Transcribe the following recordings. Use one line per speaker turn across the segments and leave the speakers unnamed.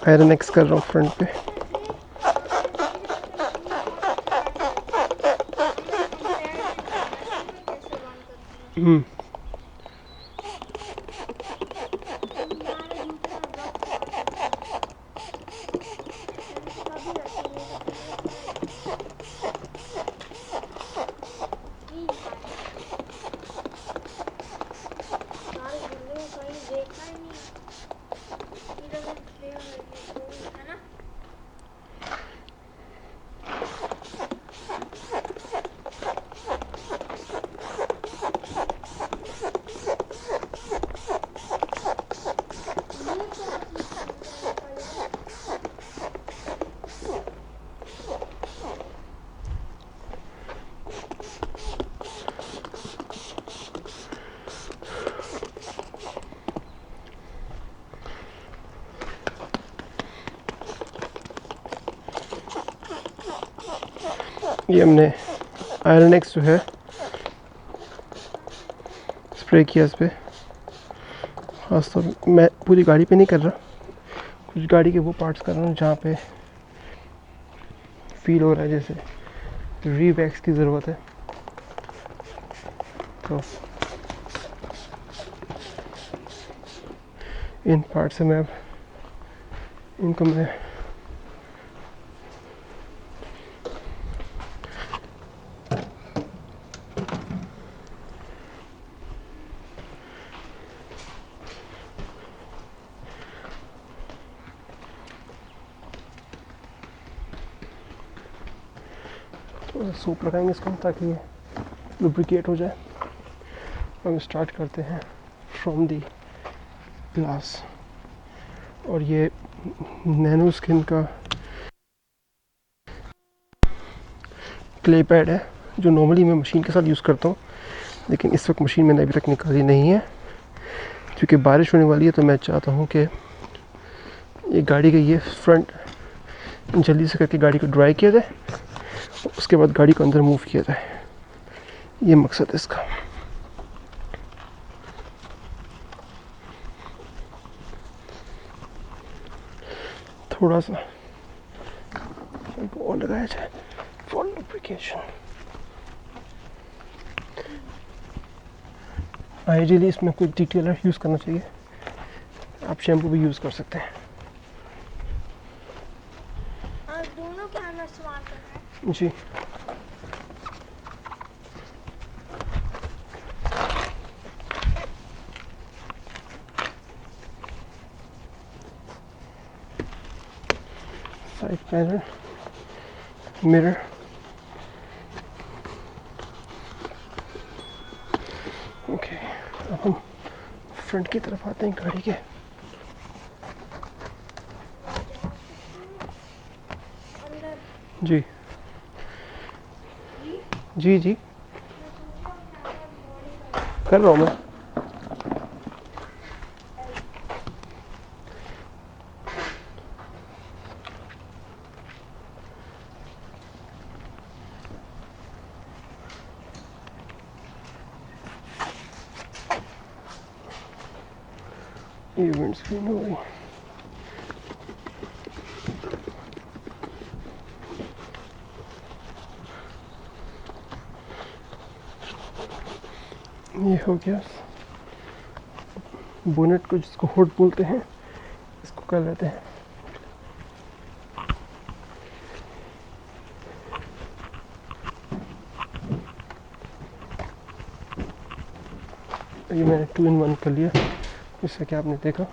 Iron x कर रहा हूँ फ्रंट पे। ये हमने आयरन एक्स जो है स्प्रे किया इस पर। खास तौर मैं पूरी गाड़ी पे नहीं कर रहा, कुछ गाड़ी के वो पार्ट्स कर रहा हूँ जहाँ पे फील हो रहा है जैसे रीवैक्स की ज़रूरत है। तो इन पार्ट से मैं इनको मैं थोड़ा सूप लगाएंगे इसको ताकि ये लुब्रिकेट हो जाए। हम स्टार्ट करते हैं फ्रॉम दी ग्लास। और ये नैनो स्किन का क्ले पैड है जो नॉर्मली मैं मशीन के साथ यूज़ करता हूँ, लेकिन इस वक्त मशीन मैंने अभी तक निकाली नहीं है क्योंकि बारिश होने वाली है। तो मैं चाहता हूँ कि ये गाड़ी का ये फ्रंट जल्दी से करके गाड़ी को ड्राई किया जाए, उसके बाद गाड़ी को अंदर मूव किया जाए। ये मकसद है इसका। थोड़ा सा और लगाया जाए फॉर लुब्रिकेशन। आइडियली इसमें कोई डिटेलर यूज़ करना चाहिए, आप शैम्पू भी यूज़ कर सकते हैं।
दोनों कैमरा इस्तेमाल कर रहे हैं
जी। Side panel, mirror, okay. अब हम फ्रंट की तरफ आते हैं गाड़ी के। जी जी जी कर रहा हूँ मैं। इवेंट स्क्रीन हो गई। ये हो गया बोनेट को, जिसको हुड बोलते हैं, इसको कर लेते हैं। ये मैंने 2 in 1 कर लिया, इससे क्या आपने देखा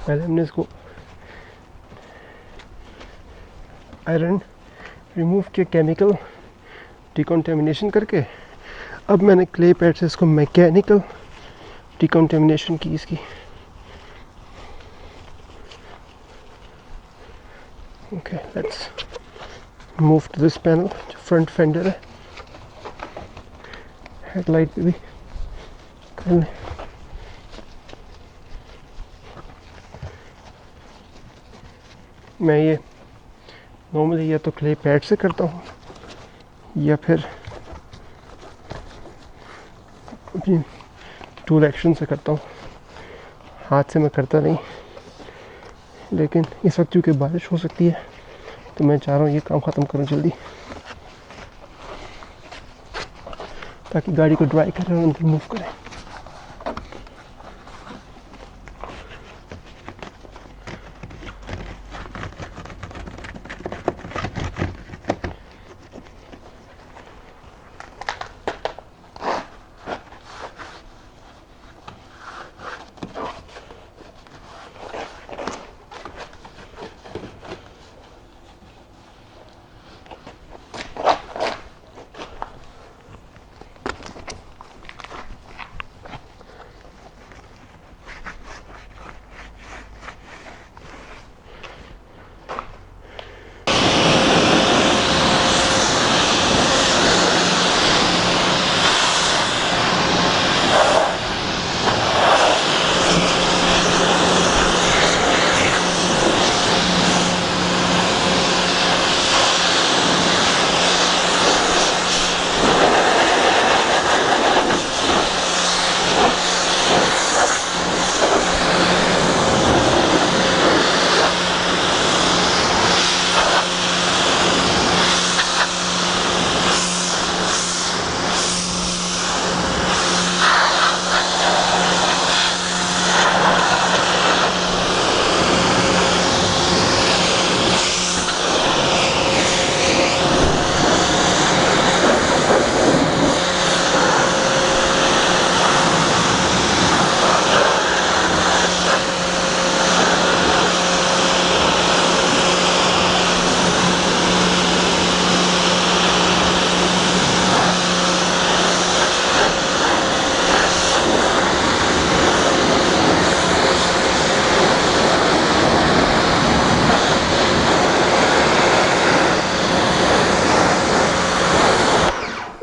पहले हमने इसको आयरन रिमूव किया केमिकल डिकॉन्टेमिनेशन करके। अब मैंने क्ले पैड से इसको मैकेनिकल डिकॉन्टेमिनेशन की इसकी। Okay, let's move to this panel जो फ्रंट फेंडर है। हेडलाइट पे भी कर लें। मैं ये नॉर्मली या तो क्ले पैड से करता हूँ या फिर अपनी टूल एक्शन से करता हूँ, हाथ से मैं करता नहीं। लेकिन इस वक्त क्योंकि बारिश हो सकती है तो मैं चाह रहा हूँ ये काम ख़त्म करूँ जल्दी, ताकि गाड़ी को ड्राई करें और अंदर मूव करें।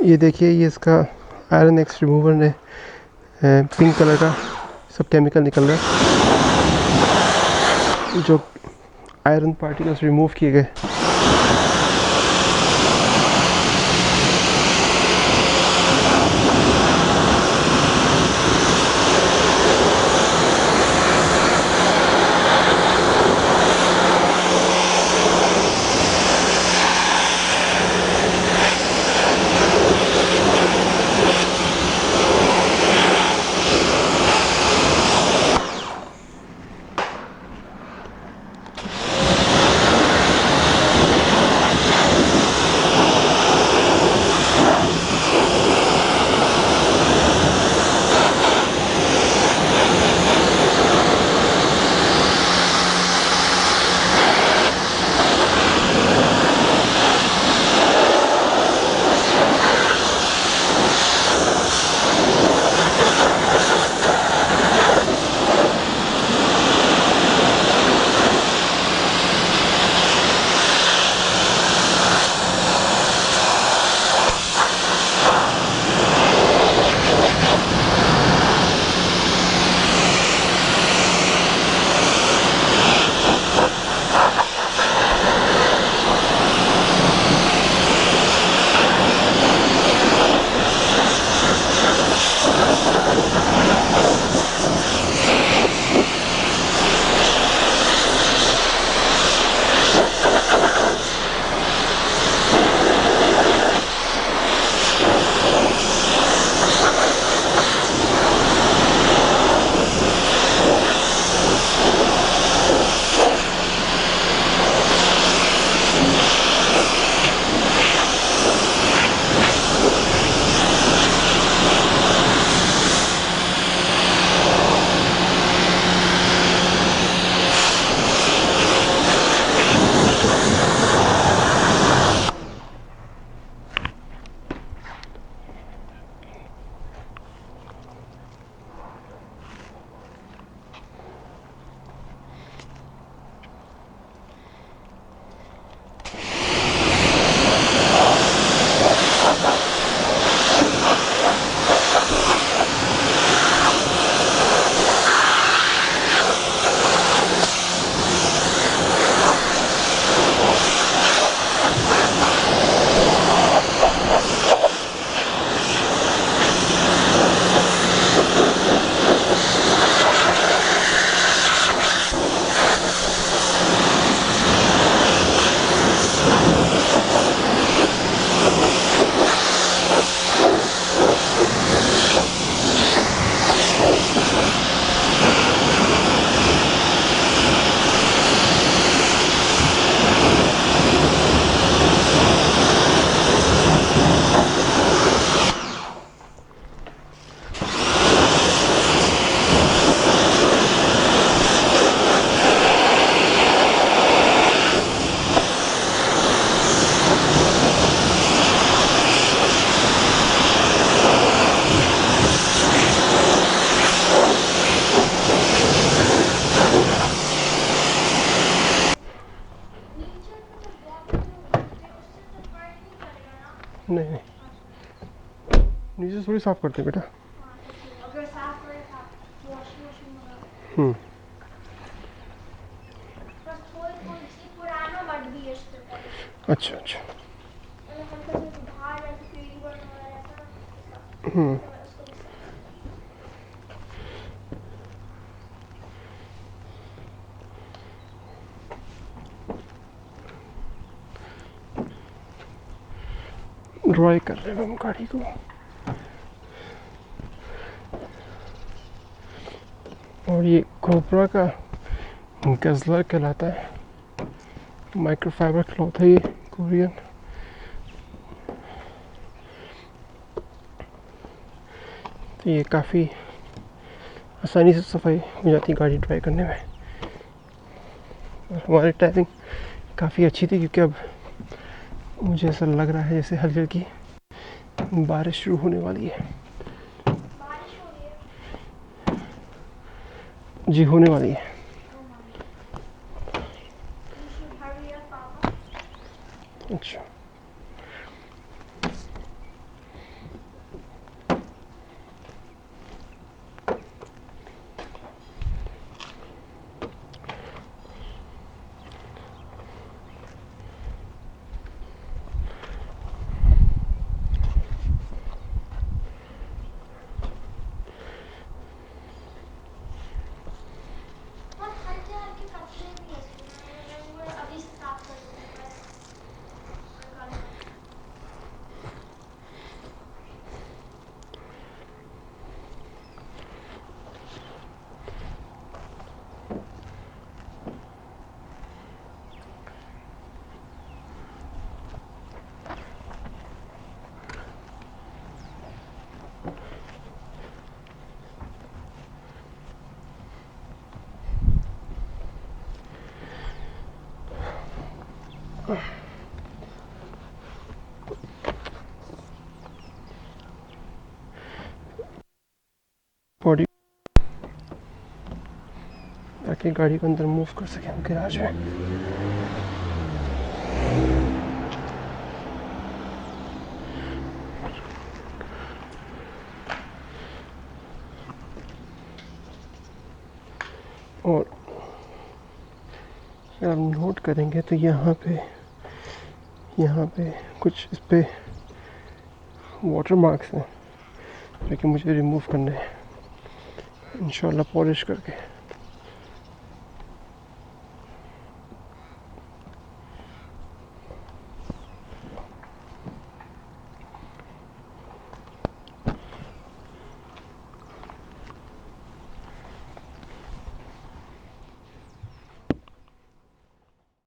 ये देखिए, ये इसका आयरन एक्स रिमूवर ने पिंक कलर का सब केमिकल निकल रहा है, जो आयरन पार्टिकल्स रिमूव किए गए। नहीं नहीं, नीचे से थोड़ी साफ करते हैं बेटा।
अगर साफ करे वॉशिंग मशीन में
हम्म,
बस थोड़ी थोड़ी सी पुराना मड भी है इसके ऊपर।
अच्छा अच्छा।
मतलब हल्का सा बाहर ऐसे पेड़ वगैरह रहता है ना,
हम्म,
तो मैं उसको भी साफ करती
ड्राई कर रहे हैं हम गाड़ी को। और ये कोबरा का गजलर कहलाता है, माइक्रोफाइबर क्लॉथ है ये, कोरियन। तो ये काफ़ी आसानी से सफाई हो जाती है गाड़ी ड्राई करने में। और हमारी टायरिंग काफ़ी अच्छी थी, क्योंकि अब मुझे ऐसा लग रहा है जैसे हल्की हल्की बारिश शुरू होने वाली है।
हूँ। बारिश हो रही है।
जी, होने वाली है।
Oh my. You should hurry up, Papa.
अच्छा,
बहुत हल्के हल्के कपड़े भी है इसमें, मैं उनको अभी से साफ कर दूंगी मैं निकालूंगा।
बॉडी ताकि गाड़ी को अंदर मूव कर सकें हम गैराज में। और अगर आप नोट करेंगे तो यहाँ पे कुछ इस पे वाटर मार्क्स हैं, जो कि मुझे रिमूव करने हैं इंशाल्लाह पॉलिश करके।